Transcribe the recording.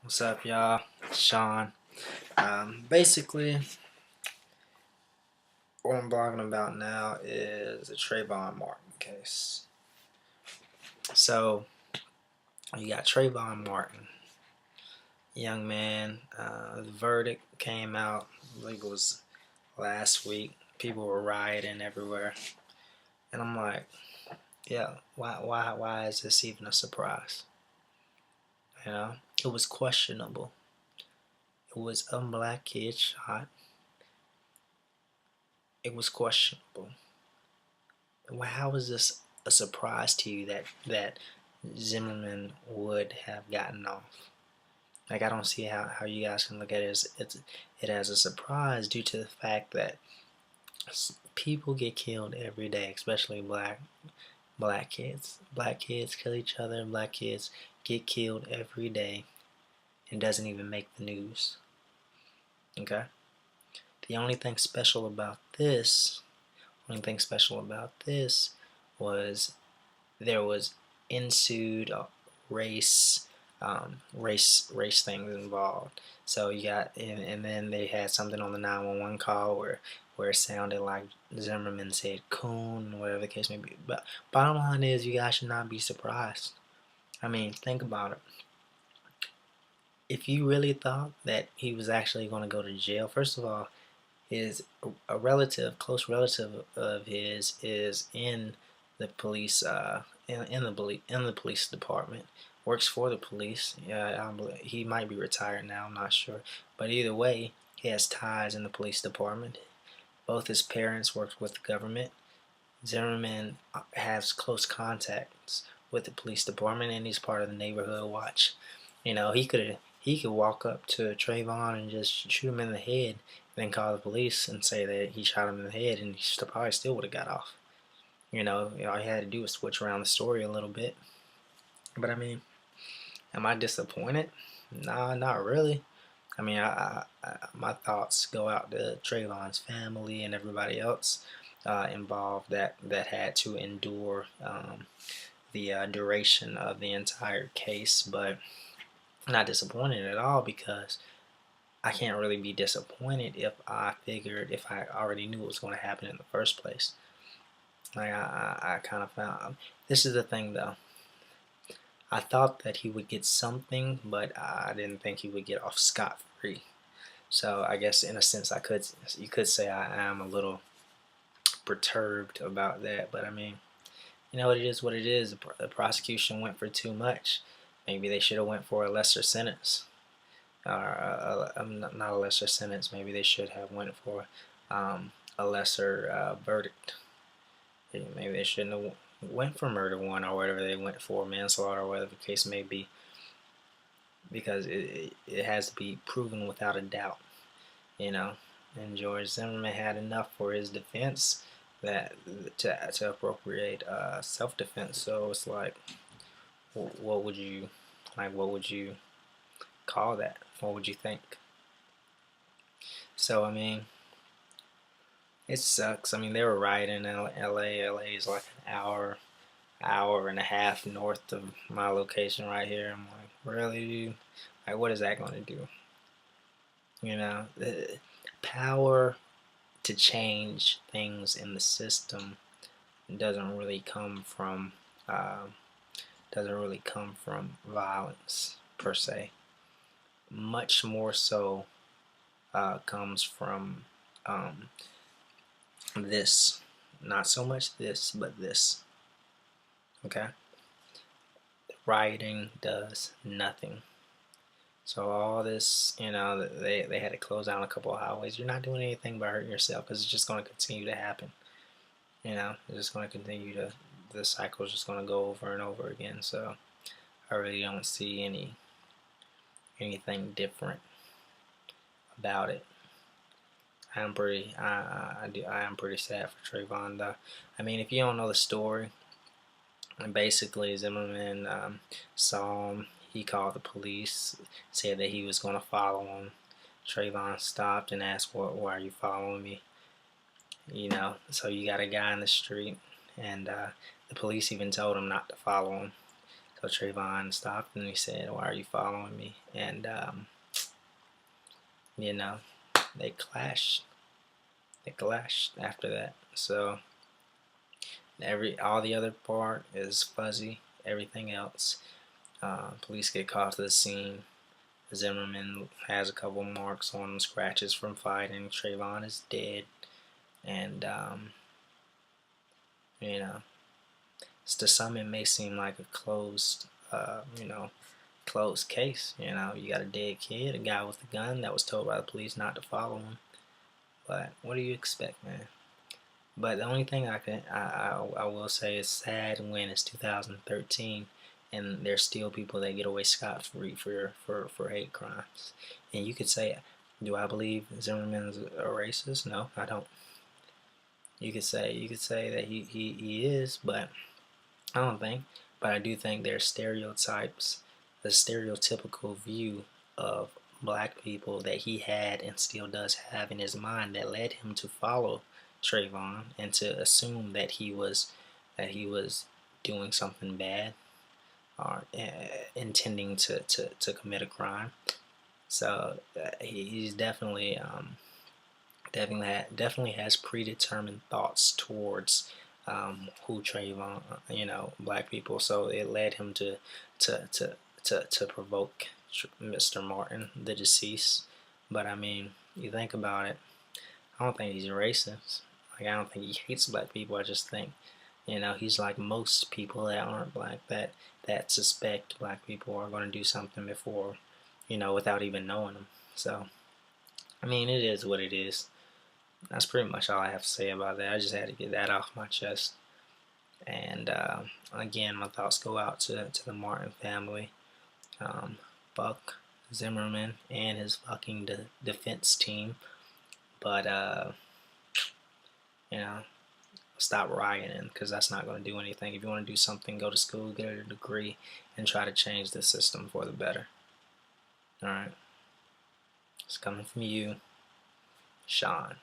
What's up, y'all? Sean. Basically, what I'm blogging about now is the Trayvon Martin case. So, you got Trayvon Martin, young man. The verdict came out, I believe it was last week. People were rioting everywhere, and I'm like, yeah, why is this even a surprise? You know, it was questionable. It was a black kid shot. It was questionable. How is this a surprise to you that Zimmerman would have gotten off? Like, I don't see how you guys can look at it as a surprise due to the fact that people get killed every day, especially black kids. Black kids kill each other. Black kids get killed every day and doesn't even make the news. Okay. The only thing special about this was there was ensued race things involved. So you got, and then they had something on the 911 call where it sounded like Zimmerman said coon, whatever the case may be. But bottom line is, you guys should not be surprised. I mean, think about it. If you really thought that he was actually going to go to jail, first of all, close relative of his is in the police, in the police department, works for the police. Yeah, he might be retired now. I'm not sure, but either way, he has ties in the police department. Both his parents worked with the government. Zimmerman has close contacts with the police department, and he's part of the neighborhood watch. You know, he could walk up to Trayvon and just shoot him in the head, then call the police and say that he shot him in the head, and he probably still would have got off. All he had to do was switch around the story a little bit. But I mean, am I disappointed? Nah, not really. I mean, my thoughts go out to Trayvon's family and everybody else involved that had to endure the duration of the entire case. But I'm not disappointed at all, because I can't really be disappointed if I already knew what was going to happen in the first place. Like, I kind of found, this is the thing though. I thought that he would get something, but I didn't think he would get off scot-free. So I guess in a sense, you could say I am a little perturbed about that. But I mean, it is what it is. The prosecution went for too much. Maybe they should have went for a lesser sentence. Or not a lesser sentence. Maybe they should have went for a lesser verdict. Maybe they shouldn't have went for murder one, or whatever they went for, manslaughter, or whatever the case may be, because it has to be proven without a doubt. And George Zimmerman had enough for his defense that to appropriate self-defense. So it's like, what would you call that? What would you think? So I mean, it sucks. I mean, they were rioting in LA. LA is like an hour and a half north of my location right here. I'm like, really? Like, what is that going to do? The power to change things in the system doesn't really come from violence per se. Much more so comes from this. Not so much this, but this. Okay? Rioting does nothing. So all this, they had to close down a couple of highways. You're not doing anything but hurting yourself, because it's just going to continue to happen. It's just going to continue the cycle is just going to go over and over again. So I really don't see anything different about it. I am pretty sad for Trayvon though. I mean, if you don't know the story, basically Zimmerman saw him. He called the police, said that he was going to follow him. Trayvon stopped and asked, why are you following me? So you got a guy in the street, and the police even told him not to follow him. So Trayvon stopped and he said, "Why are you following me?" And you know, they clashed. They clashed after that. So all the other part is fuzzy. Everything else, police get caught to the scene. Zimmerman has a couple marks on him, scratches from fighting. Trayvon is dead, and you know, to some it may seem like a closed case. You know, you got a dead kid, a guy with a gun that was told by the police not to follow him. But what do you expect, man? But the only thing I will say is sad when it's 2013 and there's still people that get away scot-free for hate crimes. And you could say, do I believe Zimmerman's a racist? No, I don't. You could say that he is, but I don't think. But I do think there's stereotypes, the stereotypical view of black people that he had and still does have in his mind that led him to follow Trayvon and to assume that he was doing something bad or intending to commit a crime. So he's definitely has predetermined thoughts towards who Trayvon, black people. So it led him to to to provoke Mr. Martin, the deceased. But I mean, you think about it, I don't think he's racist. Like, I don't think he hates black people. I just think, he's like most people that aren't black, that suspect black people are going to do something before, without even knowing them. So, I mean, it is what it is. That's pretty much all I have to say about that. I just had to get that off my chest. And again, my thoughts go out to the Martin family, Buck Zimmerman, and his fucking defense team. But stop rioting, because that's not going to do anything. If you want to do something, go to school, get a degree, and try to change the system for the better. All right, it's coming from you, Sean.